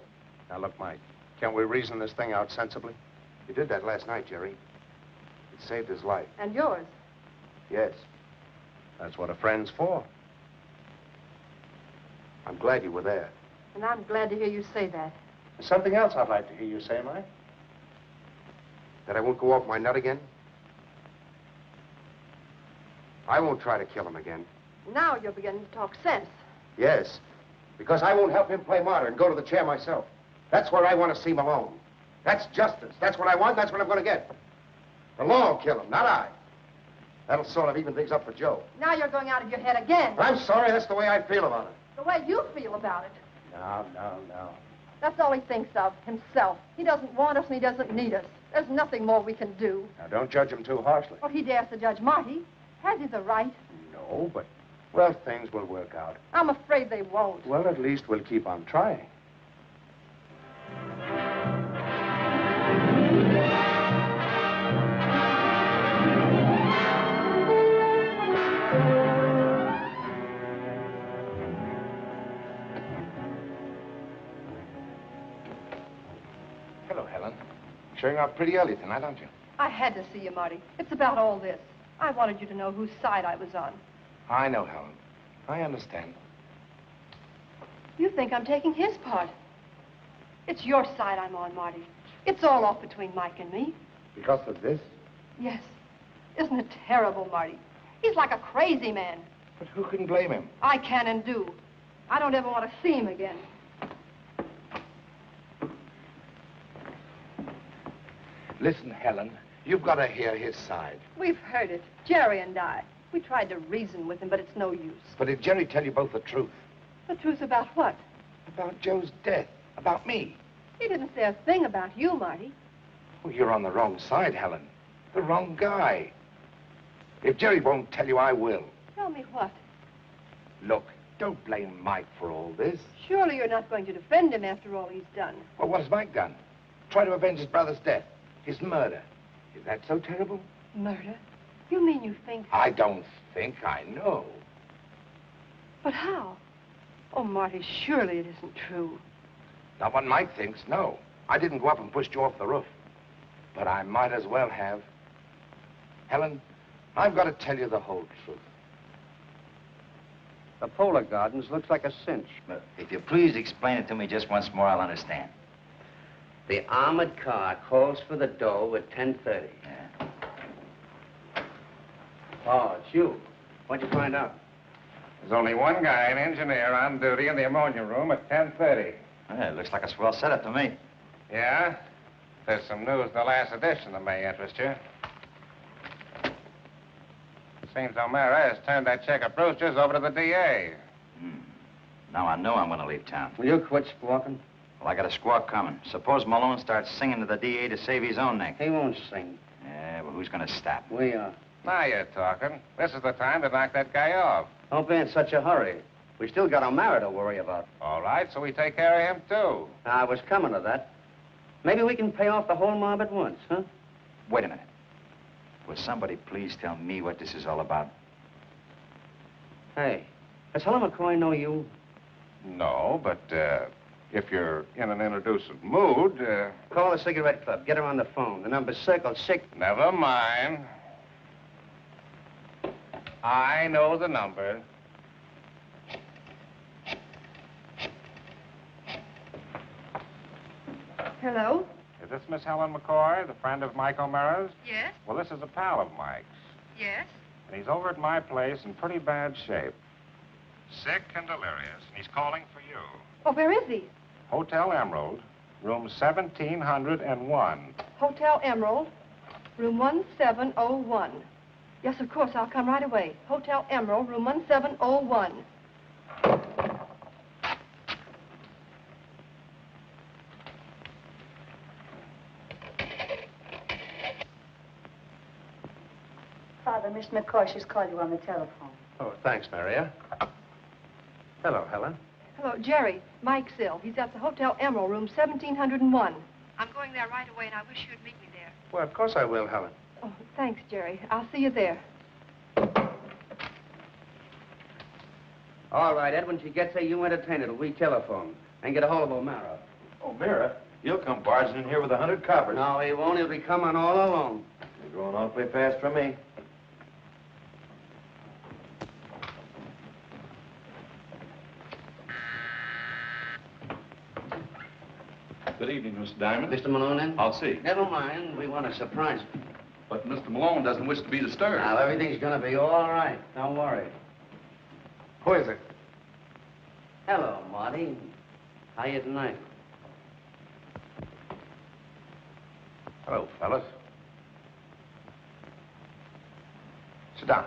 Now, look, Mike, can't we reason this thing out sensibly? You did that last night, Jerry. It saved his life. And yours. Yes. That's what a friend's for. I'm glad you were there. And I'm glad to hear you say that. There's something else I'd like to hear you say, Mike. That I won't go off my nut again? I won't try to kill him again. Now you're beginning to talk sense. Yes, because I won't help him play martyr and go to the chair myself. That's where I want to see Malone. That's justice. That's what I want. That's what I'm going to get. The law will kill him, not I. That'll sort of even things up for Joe. Now you're going out of your head again. I'm sorry. That's the way I feel about it. The way you feel about it. No. That's all he thinks of, himself. He doesn't want us and he doesn't need us. There's nothing more we can do. Now, don't judge him too harshly. Well, he dares to judge Marty. Has he the right? No, but, well, things will work out. I'm afraid they won't. Well, at least we'll keep on trying. Hello, Helen. Showing up pretty early tonight, aren't you? I had to see you, Marty. It's about all this. I wanted you to know whose side I was on. I know, Helen. I understand. You think I'm taking his part. It's your side I'm on, Marty. It's all off between Mike and me. Because of this? Yes. Isn't it terrible, Marty? He's like a crazy man. But who can blame him? I can and do. I don't ever want to see him again. Listen, Helen, you've got to hear his side. We've heard it, Jerry and I. We tried to reason with him, but it's no use. But did Jerry tell you both the truth? The truth about what? About Joe's death. About me. He didn't say a thing about you, Marty. Well, you're on the wrong side, Helen. The wrong guy. If Jerry won't tell you, I will. Tell me what? Look, don't blame Mike for all this. Surely you're not going to defend him after all he's done. Well, what has Mike done? Try to avenge his brother's death. His murder. Is that so terrible? Murder? You mean you think... I don't think. I know. But how? Oh, Marty, surely it isn't true. Not what Mike thinks, no. I didn't go up and push you off the roof. But I might as well have. Helen, I've got to tell you the whole truth. The Polar Gardens looks like a cinch. If you please explain it to me just once more, I'll understand. The armored car calls for the dough at 10:30. Oh, it's you. What'd you find out? There's only one guy, an engineer, on duty in the ammonia room at 10:30. Yeah, it looks like a swell setup to me. Yeah? There's some news in the last edition that may interest you. Seems O'Mara has turned that check of Brewster's over to the DA. Now I know I'm going to leave town. Will you quit squawking? Well, I got a squawk coming. Suppose Malone starts singing to the DA to save his own neck. He won't sing. Yeah, well, who's going to stop? We are. Now you're talking. This is the time to knock that guy off. Don't be in such a hurry. We still got O'Mara to worry about. All right, so we take care of him, too. I was coming to that. Maybe we can pay off the whole mob at once, huh? Wait a minute. Will somebody please tell me what this is all about? Hey, does Helen McCoy know you? No, but if you're in an introducing mood... Call the cigarette club. Get her on the phone. The number's circled 6... Never mind. I know the number. Hello? Is this Miss Helen McCoy, the friend of Mike O'Mara's? Yes? Well, this is a pal of Mike's. Yes? And he's over at my place in pretty bad shape. Sick and delirious, and he's calling for you. Oh, where is he? Hotel Emerald, room 1701. Hotel Emerald, room 1701. Yes, of course, I'll come right away. Hotel Emerald, room 1701. Father, Miss McCoy, she's called you on the telephone. Oh, thanks, Maria. Hello, Helen. Hello, Jerry. Mike's ill. He's at the Hotel Emerald, room 1701. I'm going there right away, and I wish you'd meet me there. Well, of course I will, Helen. Oh, thanks, Jerry. I'll see you there. All right, Ed, when she gets there, you entertain her. We telephone and get a hold of O'Mara. O'Mara? He'll come barging in here with 100 coppers. No, he won't. He'll be coming all alone. You're going awfully fast for me. Good evening, Mr. Diamond. Mr. Malone in? I'll see. Never mind. We want to surprise him. But Mr. Malone doesn't wish to be disturbed. Now, everything's going to be all right. Don't worry. Who is it? Hello, Marty. How you tonight? Hello, fellas. Sit down.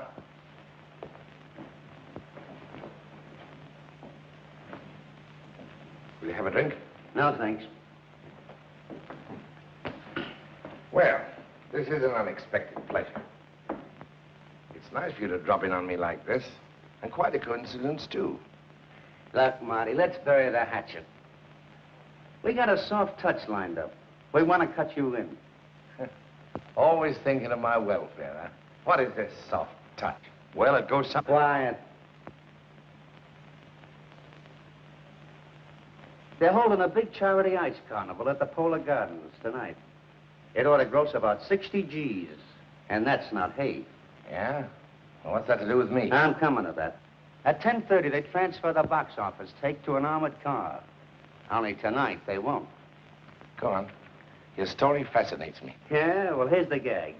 Will you have a drink? No, thanks. Well, this is an unexpected pleasure. It's nice for you to drop in on me like this, and quite a coincidence, too. Look, Marty, let's bury the hatchet. We got a soft touch lined up. We want to cut you in. Always thinking of my welfare, huh? What is this soft touch? Well, it goes something... Quiet. They're holding a big charity ice carnival at the Polar Gardens tonight. It ought to gross about 60 G's, and that's not hay. Yeah? Well, what's that to do with me? I'm coming to that. At 10:30, they transfer the box office take to an armored car. Only tonight, they won't. Go on. Your story fascinates me. Yeah, well, here's the gag.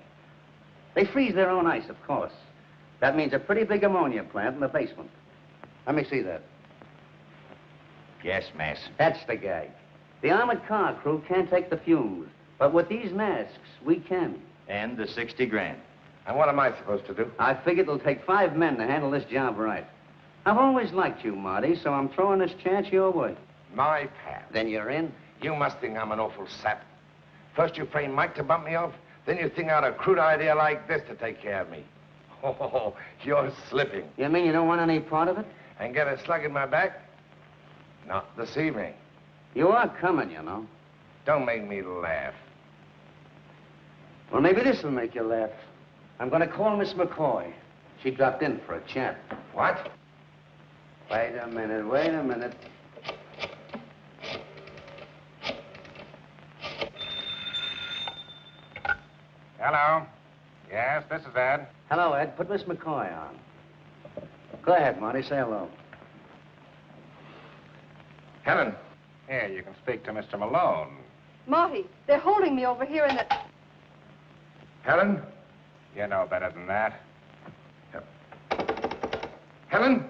They freeze their own ice, of course. That means a pretty big ammonia plant in the basement. Let me see that. Yes, miss. That's the gag. The armored car crew can't take the fumes, but with these masks, we can. And the 60 grand. And what am I supposed to do? I figured it'll take 5 men to handle this job right. I've always liked you, Marty, so I'm throwing this chance your way. My pal. Then you're in? You must think I'm an awful sap. First you frame Mike to bump me off, then you think out a crude idea like this to take care of me. Oh, you're slipping. You mean you don't want any part of it? And get a slug in my back? Not this evening. You are coming, you know. Don't make me laugh. Well, maybe this will make you laugh. I'm going to call Miss McCoy. She dropped in for a chat. What? Wait a minute. Hello? Yes, this is Ed. Hello, Ed. Put Miss McCoy on. Go ahead, Marty. Say hello. Helen. Here, you can speak to Mr. Malone. Marty, they're holding me over here in the... Helen? You know better than that. Helen?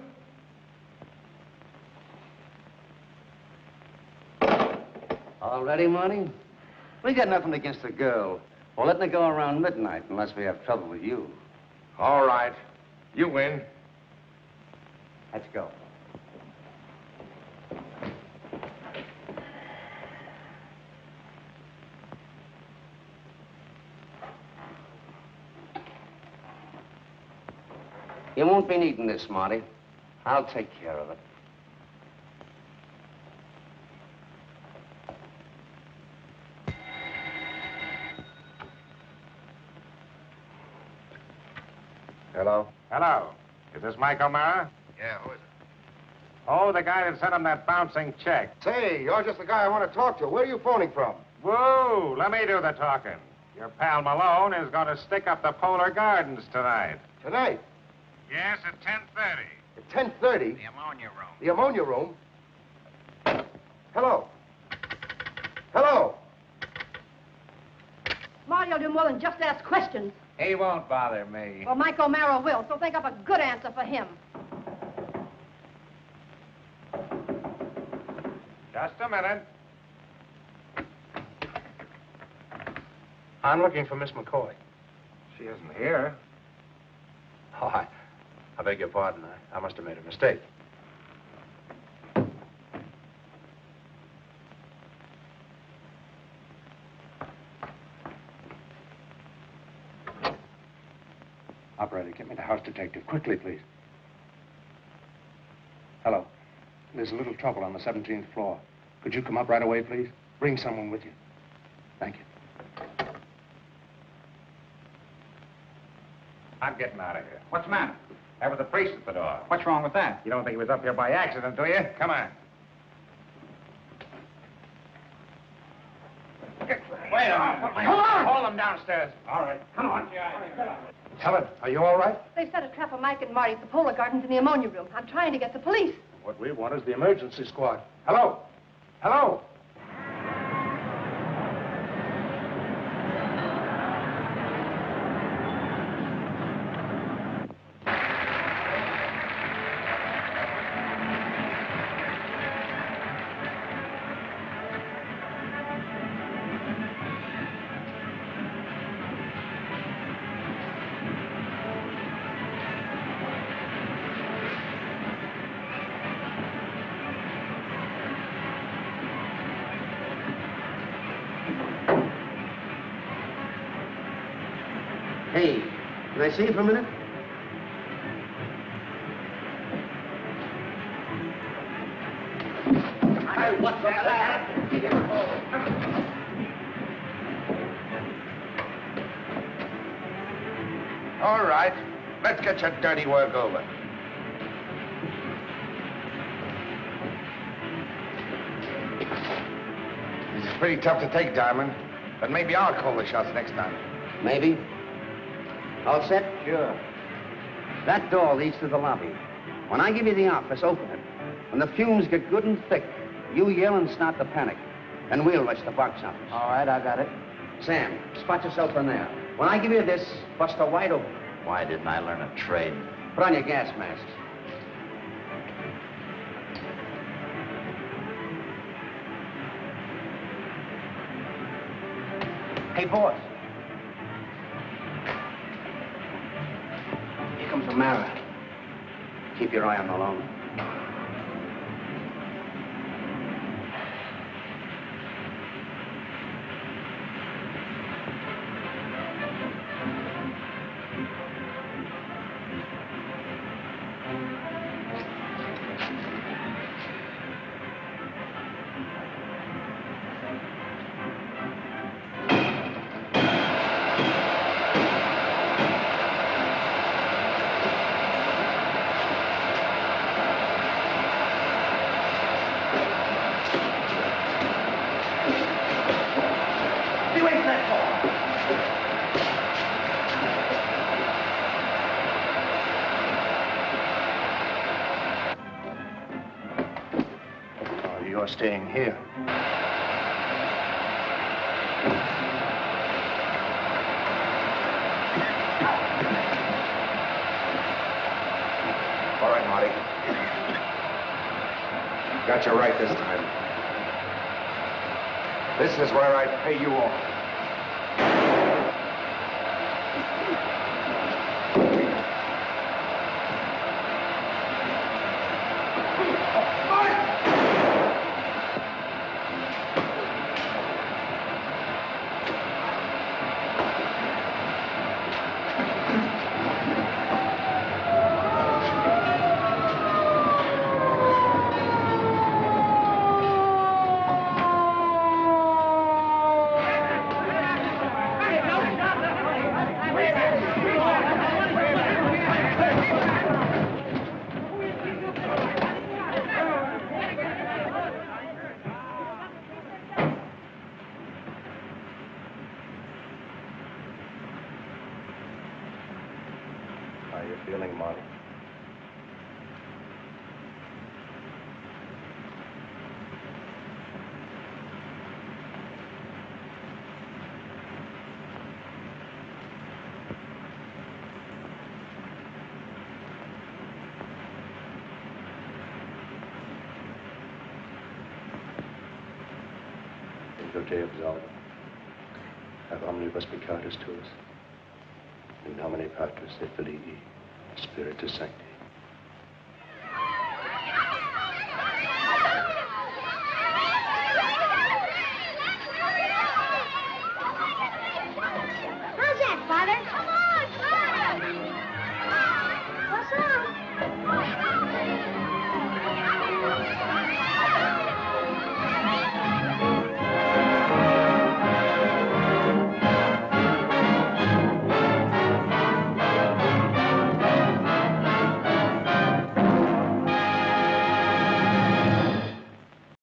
All ready, Marty? We got nothing against the girl. We're letting her go around midnight unless we have trouble with you. All right. You win. Let's go. You won't be needing this, Marty. I'll take care of it. Hello? Hello. Is this Mike O'Mara? Yeah, who is it? Oh, the guy that sent him that bouncing check. Say, you're just the guy I want to talk to. Where are you phoning from? Whoa, let me do the talking. Your pal Malone is going to stick up the Polar Gardens tonight. Tonight? Yes, at 10:30. At 10:30? The ammonia room. The ammonia room? Hello? Hello? Marty will do more than just ask questions. He won't bother me. Well, Mike O'Mara will, so think up a good answer for him. Just a minute. I'm looking for Miss McCoy. She isn't here. Oh, I beg your pardon. I must have made a mistake. Operator, get me the house detective. Quickly, please. Hello. There's a little trouble on the 17th floor. Could you come up right away, please? Bring someone with you. Thank you. I'm getting out of here. What's the matter? There was a priest at the door. What's wrong with that? You don't think he was up here by accident, do you? Come on. Wait a minute. Come on! Haul him downstairs. All right. Come on. Helen, are you all right? They've set a trap for Mike and Marty at the Polar Gardens in the ammonia room. I'm trying to get the police. What we want is the emergency squad. Hello? Hello? Hey, can I see you for a minute? Hey, what's that? All right. Let's get your dirty work over. This is pretty tough to take, Diamond. But maybe I'll call the shots next time. Maybe. All set? Sure. That door leads to the lobby. When I give you the office, open it. When the fumes get good and thick, you yell and start the panic. Then we'll rush the box office. All right, I got it. Sam, spot yourself in there. When I give you this, bust her wide open. Why didn't I learn a trade? Put on your gas masks. Hey, boss. Here comes O'Mara. Keep your eye on Malone. You're staying here. All right, Marty. Got you right this time. This is where I pay you off. How are you feeling, Marty? Ego te absolvo. Ab omnibus peccatus tuus. In nomine Patris et Filii, Spiritus Sancti.